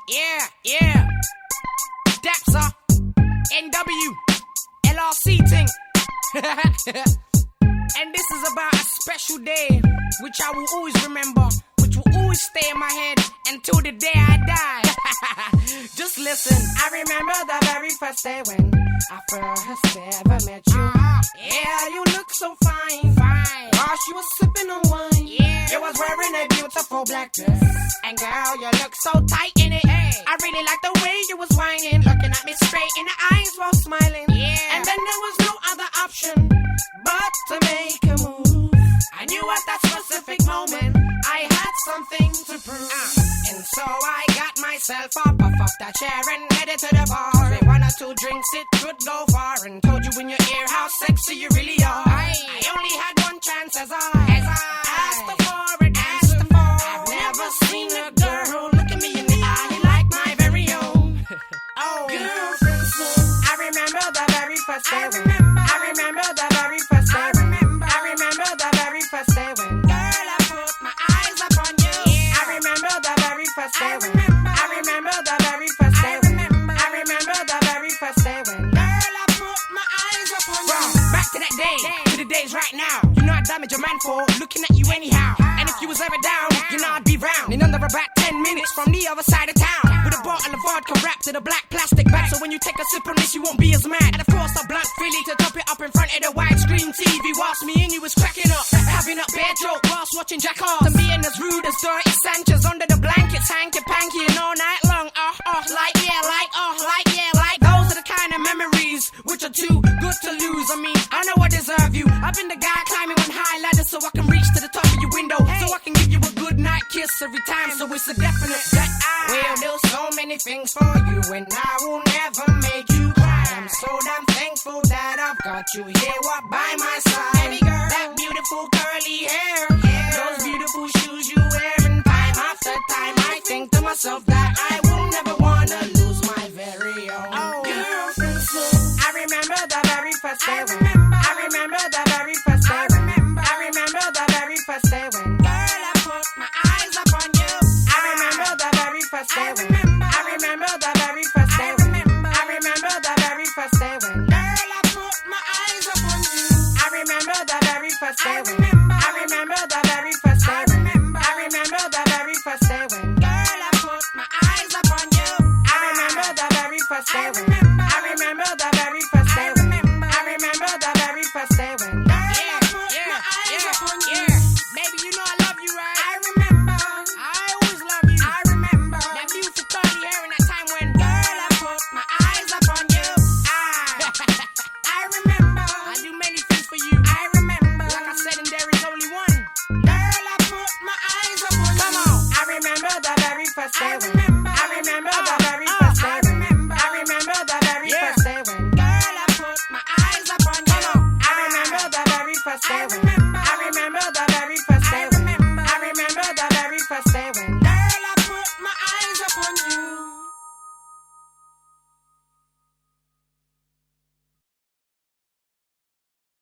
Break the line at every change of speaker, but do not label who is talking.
Yeah. Dubz, NW, LRC thing. And this is about a special day, which I will always remember, which will always stay in my head until the day I die. Just listen.
I remember the very first day when I first ever met you. Yeah, you look so fine. Gosh, you was sipping on wine.
Yeah.
You was wearing a beautiful black dress. And girl, you look so tight in it.
Hey.
I really like the way you was whining, looking at me straight in the eyes while smiling.
Yeah.
And then there was no other option but to make a move. I knew at that specific moment I had something to prove. And so I got myself up off that chair and headed to the bar. With 1 or 2 drinks, it could go far. And told you in your ear how sexy you really are. I only had one chance as I asked for it. I've never seen a girl look at me in the eye like my very own. Oh, girlfriend, so I remember the very first day. I remember the very first day. I remember the very first day when girl I put my eyes upon you. I remember the very first day. I remember the very first day. I remember the very first day when girl I put my eyes upon you.
Back to that day, to the days right now. You know I damage a man for looking at you anyhow. And if you was ever down, you know I'd be round in under about 10 minutes from the other side of town. With a bottle of vodka wrapped in a black plastic bag. So when you take a sip on this, you won't be as mad. And of course a blunt Philly to top it up in front of the widescreen TV. Whilst me and you was cracking up, having a bad joke whilst watching Jack Off. To being as rude as dirty Sanchez under the blankets, hanky panky and all night long. Like those are the kind of memories which are too good to lose. I mean, I know I deserve you. I've been the guy climbing one high ladder so I can reach to the top of your window, so I can give you a good night kiss every time. So it's a definite that I will do so many things for you, and I will never make you cry. I'm so damn thankful that I've got you here by my side. Baby girl, that beautiful curly hair, those beautiful shoes you wear, and time after time I think to myself that